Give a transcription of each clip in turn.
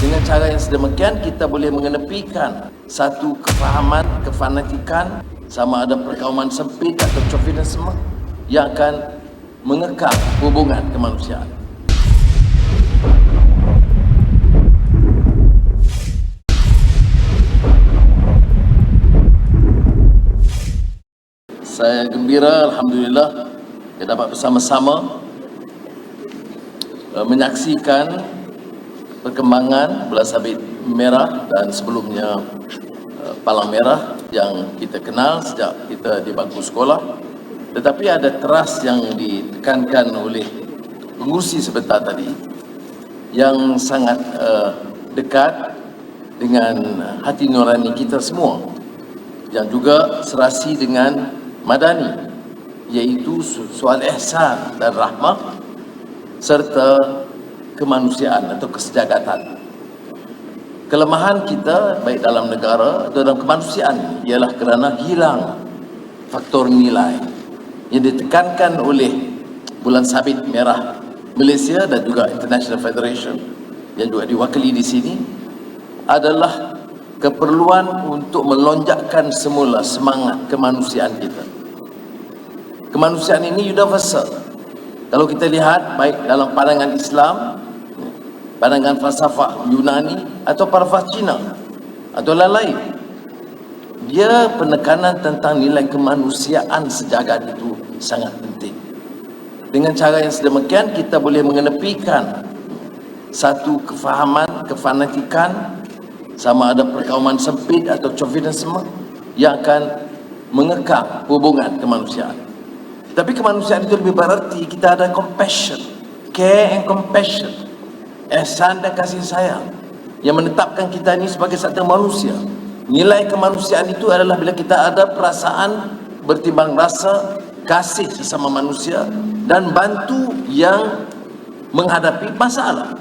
Dengan cara yang sedemikian, kita boleh mengenepikan satu kefahaman, kefanatikan, sama ada perkauman sempit atau chauvinisme yang akan mengekang hubungan kemanusiaan. Saya gembira, alhamdulillah, kita dapat bersama-sama menyaksikan perkembangan bulan sabit merah dan sebelumnya palang merah yang kita kenal sejak kita di bangku sekolah. Tetapi ada teras yang ditekankan oleh pengurusi sebentar tadi yang sangat dekat dengan hati nurani kita semua, yang juga serasi dengan madani, iaitu soal ihsan dan rahmah serta kemanusiaan atau kesejahteraan. Kelemahan kita baik dalam negara atau dalam kemanusiaan ialah kerana hilang faktor nilai yang ditekankan oleh bulan sabit merah Malaysia dan juga International Federation yang juga diwakili di sini, adalah keperluan untuk melonjakkan semula semangat kemanusiaan kita. Kemanusiaan ini universal. Kalau kita lihat baik dalam pandangan Islam, pandangan falsafah Yunani atau falsafah Cina atau lain-lain, dia penekanan tentang nilai kemanusiaan sejagat itu sangat penting. Dengan cara yang sedemikian, kita boleh mengenepikan satu kefahaman, kefanatikan, sama ada perkauman sempit atau chauvinisme yang akan mengekang hubungan kemanusiaan. Tapi kemanusiaan itu lebih berarti kita ada compassion, care and compassion, ihsan dan kasih sayang yang menetapkan kita ini sebagai satu manusia. Nilai kemanusiaan itu adalah bila kita ada perasaan bertimbang rasa, kasih sesama manusia dan bantu yang menghadapi masalah.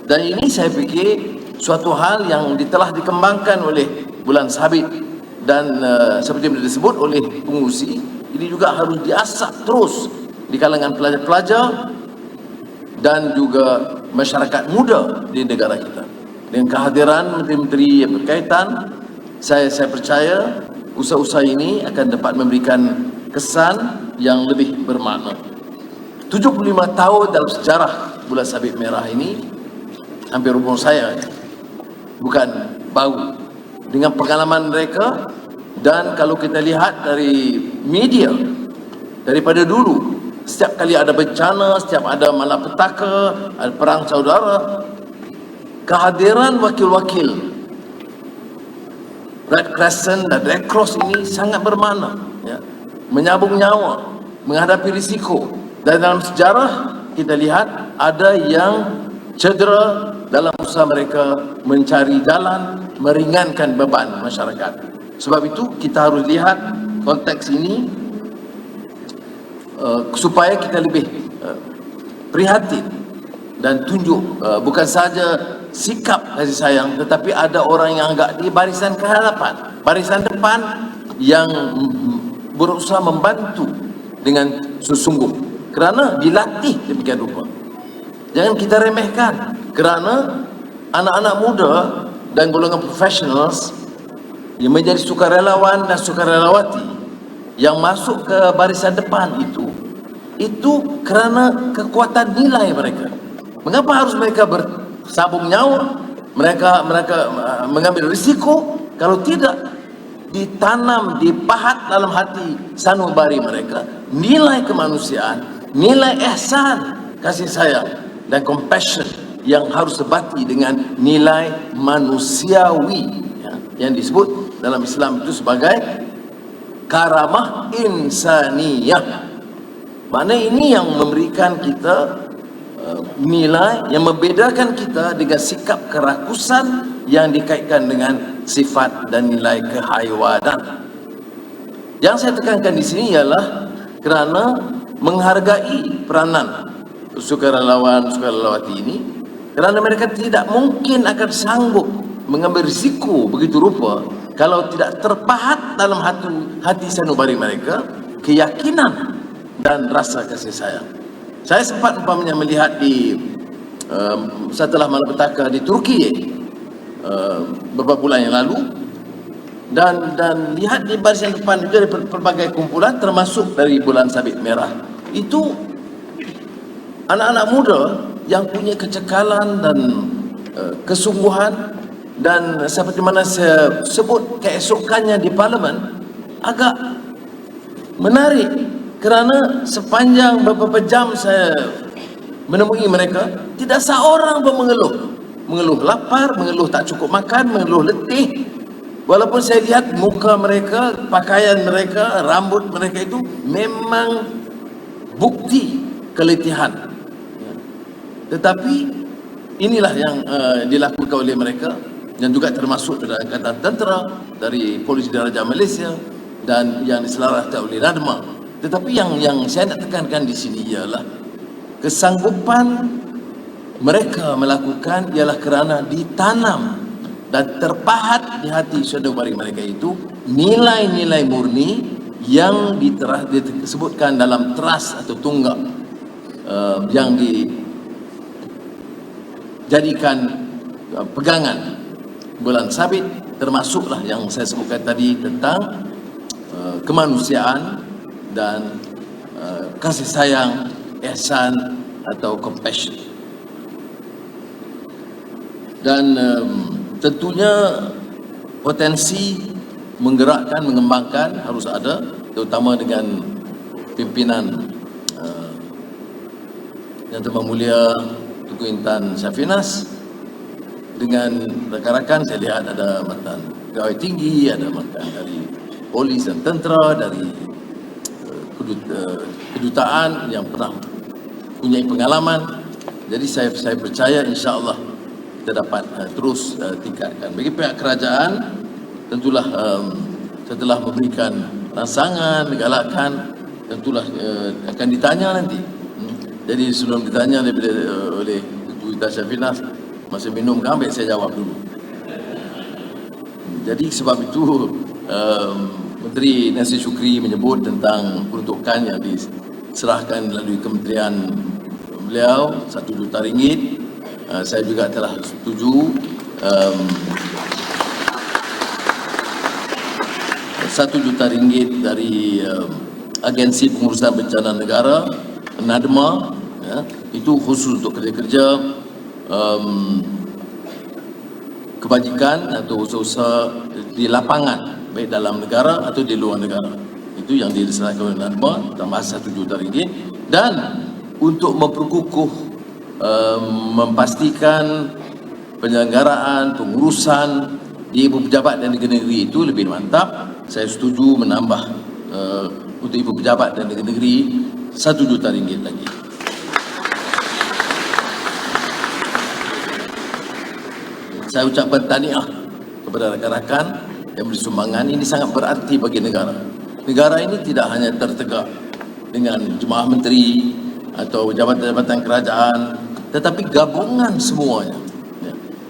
Dan ini saya fikir suatu hal yang telah dikembangkan oleh bulan sabit dan seperti yang disebut oleh pengurusi, ini juga harus diasah terus di kalangan pelajar-pelajar dan juga masyarakat muda di negara kita. Dengan kehadiran menteri-menteri yang berkaitan, saya percaya usaha-usaha ini akan dapat memberikan kesan yang lebih bermakna. 75 tahun dalam sejarah bulan sabit merah ini hampir umur saya, bukan baru. Dengan pengalaman mereka, dan kalau kita lihat dari media, daripada dulu, setiap kali ada bencana, setiap ada malapetaka, ada perang saudara, kehadiran wakil-wakil Red Crescent dan Red Cross ini sangat bermakna, ya, menyabung nyawa, menghadapi risiko. Dan dalam sejarah kita lihat ada yang cedera dalam usaha mereka mencari jalan meringankan beban masyarakat. Sebab itu kita harus lihat konteks ini supaya kita lebih prihatin dan tunjuk bukan saja sikap kasih sayang, tetapi ada orang yang agak di barisan kehadapan, barisan depan, yang berusaha membantu dengan sesungguh kerana dilatih demikian rupa. Jangan kita remehkan, kerana anak-anak muda dan golongan professionals yang menjadi sukarelawan dan sukarelawati yang masuk ke barisan depan itu kerana kekuatan nilai mereka. Mengapa harus mereka bersabung nyawa, mereka mengambil risiko kalau tidak ditanam, dipahat dalam hati sanubari mereka nilai kemanusiaan, nilai ihsan, kasih sayang dan compassion yang harus sebati dengan nilai manusiawi, ya, yang disebut dalam Islam itu sebagai karamah insaniyah. Makna ini yang memberikan kita nilai yang membedakan kita dengan sikap kerakusan yang dikaitkan dengan sifat dan nilai kehaiwanan. Yang saya tekankan di sini ialah kerana menghargai peranan sukarelawan-sukarelawati ini, kerana mereka tidak mungkin akan sanggup mengambil risiko begitu rupa kalau tidak terpahat dalam hati sanubari mereka keyakinan dan rasa kasih sayang. Saya sempat umpamanya melihat di saya telah malapetaka di Turki beberapa bulan yang lalu, dan lihat di barisan depan itu dari pelbagai kumpulan, termasuk dari Bulan Sabit Merah. Itu anak-anak muda yang punya kecekalan dan kesungguhan, dan seperti mana saya sebut, keesokannya di Parlimen agak menarik, kerana sepanjang beberapa jam saya menemui mereka, tidak seorang pun mengeluh lapar, mengeluh tak cukup makan, mengeluh letih. Walaupun saya lihat muka mereka, pakaian mereka, rambut mereka itu memang bukti keletihan. Tetapi inilah yang dilakukan oleh mereka, dan juga termasuk dari Angkatan Tentera, dari Polis Diraja Malaysia, dan yang diselaraskan oleh NADMA. Tetapi yang saya nak tekankan di sini ialah kesanggupan mereka melakukan ialah kerana ditanam dan terpahat di hati saudara-saudari mereka itu nilai-nilai murni yang disebutkan dalam teras atau tunggak yang dijadikan pegangan Bulan Sabit, termasuklah yang saya sebutkan tadi tentang kemanusiaan dan kasih sayang, ihsan atau compassion. Dan tentunya potensi menggerakkan, mengembangkan harus ada, terutama dengan pimpinan Yang Terhormat Mulia Tunku Intan Syafinas. Dengan rakan-rakan saya lihat ada mantan pegawai tinggi, ada mantan dari polis dan tentera, dari kedutaan yang pernah punya pengalaman. Jadi saya percaya insya-Allah kita dapat terus tingkatkan. Bagi pihak kerajaan, tentulah setelah memberikan rangsangan, galakan, tentulah akan ditanya nanti. Jadi sebelum ditanya oleh Tunku Intan Syafinas, masa minum kan, ambil saya jawab dulu. Jadi sebab itu Menteri Nasir Shukri menyebut tentang peruntukan yang diserahkan melalui kementerian beliau, RM1 juta. Saya juga telah setuju RM1 juta dari Agensi Pengurusan Bencana Negara, NADMA, ya, itu khusus untuk kerja-kerja kebajikan atau usaha-usaha di lapangan, baik dalam negara atau di luar negara. Itu yang diserahkan oleh NADMA, tambah RM1 juta. Dan untuk memperkukuh, memastikan penyelenggaraan, pengurusan di ibu pejabat dan negeri-negeri itu lebih mantap, saya setuju menambah untuk ibu pejabat dan negeri-negeri RM1 juta lagi. Saya ucapkan tahniah kepada rakan-rakan yang beri sumbangan. Ini sangat berarti bagi negara. Negara ini tidak hanya tertegak dengan jemaah menteri atau jabatan-jabatan kerajaan, tetapi gabungan semuanya.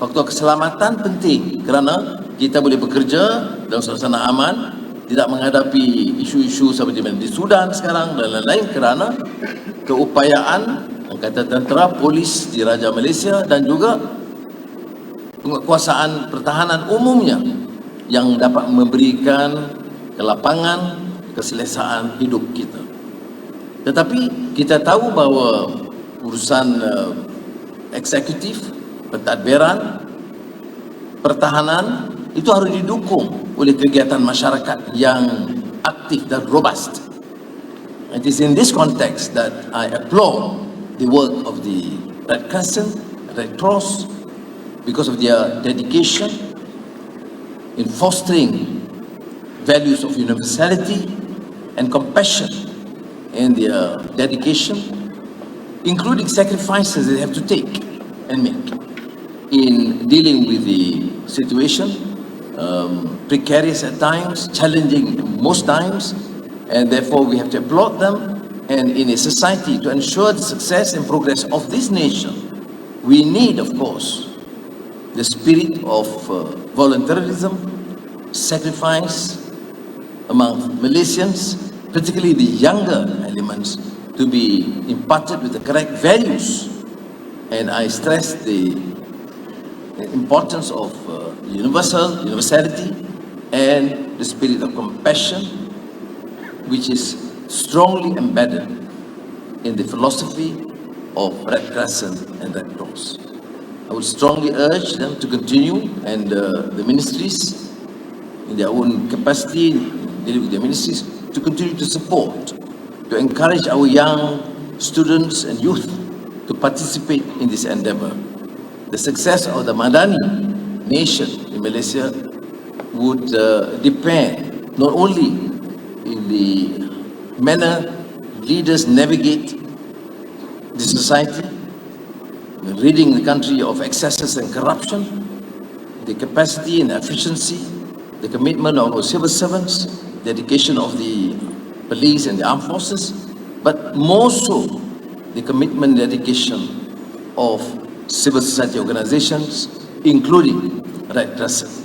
Faktor keselamatan penting kerana kita boleh bekerja dalam suasana aman, tidak menghadapi isu-isu seperti di Sudan sekarang dan lain-lain, kerana keupayaan Angkatan Tentera, Polis Diraja Malaysia dan juga penguasaan pertahanan umumnya yang dapat memberikan kelapangan, keselesaan hidup kita. Tetapi kita tahu bahawa urusan eksekutif, pentadbiran, pertahanan itu harus didukung oleh kegiatan masyarakat yang aktif dan robust. It is in this context that I applaud the work of the Red Crescent, Red Cross, because of their dedication in fostering values of universality and compassion, and their dedication, including sacrifices they have to take and make in dealing with the situation, precarious at times, challenging most times, and therefore we have to applaud them. And in a society, to ensure the success and progress of this nation, we need, of course, the spirit of voluntarism, sacrifice among Malaysians, particularly the younger elements, to be imparted with the correct values and I stress the importance of universality and the spirit of compassion, which is strongly embedded in the philosophy of Red Crescent and Red Cross. I would strongly urge them to continue, and the ministries, in their own capacity, dealing with their ministries, to continue to support, to encourage our young students and youth to participate in this endeavor. The success of the Madani nation in Malaysia would depend not only in the manner leaders navigate the society, ridding the country of excesses and corruption, the capacity and efficiency, the commitment of our civil servants, dedication of the police and the armed forces, but more so the commitment and dedication of civil society organizations, including Red Crescent.